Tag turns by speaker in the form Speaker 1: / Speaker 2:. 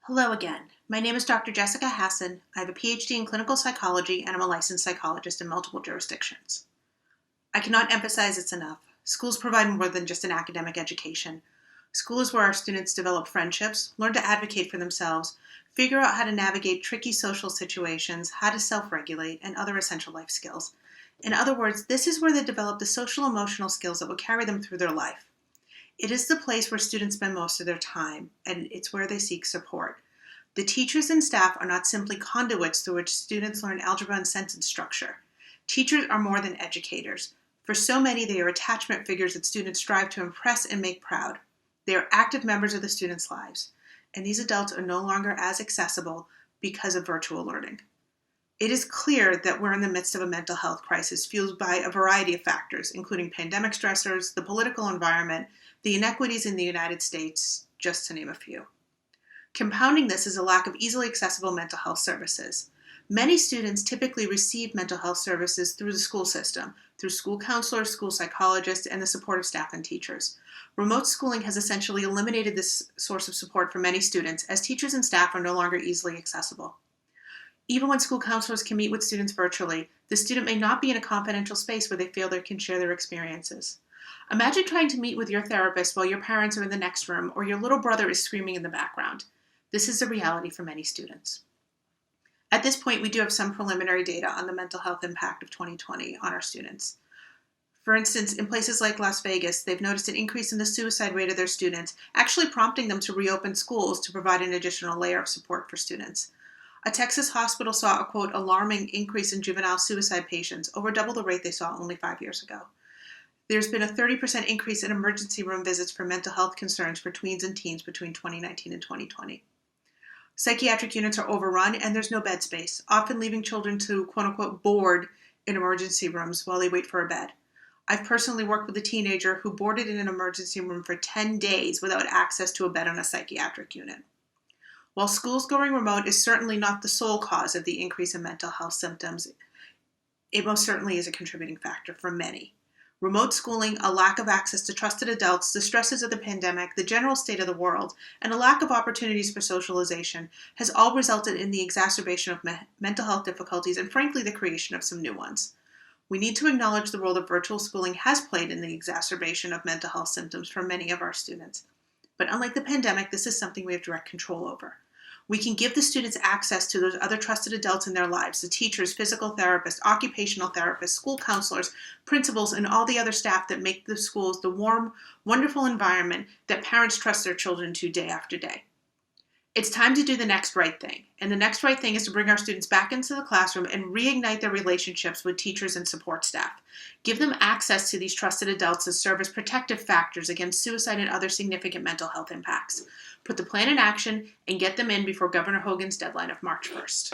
Speaker 1: Hello again. My name is Dr. Jessica Hasson. I have a PhD in clinical psychology and I'm a licensed psychologist in multiple jurisdictions. I cannot emphasize it's enough. Schools provide more than just an academic education. School is where our students develop friendships, learn to advocate for themselves, figure out how to navigate tricky social situations, how to self-regulate, and other essential life skills. In other words, this is where they develop the social emotional skills that will carry them through their life. It is the place where students spend most of their time, and it's where they seek support. The teachers and staff are not simply conduits through which students learn algebra and sentence structure. Teachers are more than educators. For so many, they are attachment figures that students strive to impress and make proud. They are active members of the students' lives, and these adults are no longer as accessible because of virtual learning. It is clear that we're in the midst of a mental health crisis fueled by a variety of factors, including pandemic stressors, the political environment, the inequities in the United States, just to name a few. Compounding this is a lack of easily accessible mental health services. Many students typically receive mental health services through the school system, through school counselors, school psychologists, and the support of staff and teachers. Remote schooling has essentially eliminated this source of support for many students, as teachers and staff are no longer easily accessible. Even when school counselors can meet with students virtually, the student may not be in a confidential space where they feel they can share their experiences. Imagine trying to meet with your therapist while your parents are in the next room or your little brother is screaming in the background. This is a reality for many students. At this point, we do have some preliminary data on the mental health impact of 2020 on our students. For instance, in places like Las Vegas, they've noticed an increase in the suicide rate of their students, actually prompting them to reopen schools to provide an additional layer of support for students. A Texas hospital saw a, quote, alarming increase in juvenile suicide patients, over double the rate they saw only 5 years ago. There's been a 30% increase in emergency room visits for mental health concerns for tweens and teens between 2019 and 2020. Psychiatric units are overrun and there's no bed space, often leaving children to, quote unquote, board in emergency rooms while they wait for a bed. I've personally worked with a teenager who boarded in an emergency room for 10 days without access to a bed on a psychiatric unit. While schools going remote is certainly not the sole cause of the increase in mental health symptoms, it most certainly is a contributing factor for many. Remote schooling, a lack of access to trusted adults, the stresses of the pandemic, the general state of the world, and a lack of opportunities for socialization has all resulted in the exacerbation of mental health difficulties and, frankly, the creation of some new ones. We need to acknowledge the role that virtual schooling has played in the exacerbation of mental health symptoms for many of our students. But unlike the pandemic, this is something we have direct control over. We can give the students access to those other trusted adults in their lives, the teachers, physical therapists, occupational therapists, school counselors, principals, and all the other staff that make the schools the warm, wonderful environment that parents trust their children to day after day. It's time to do the next right thing. And the next right thing is to bring our students back into the classroom and reignite their relationships with teachers and support staff. Give them access to these trusted adults that serve as protective factors against suicide and other significant mental health impacts. Put the plan in action and get them in before Governor Hogan's deadline of March 1st.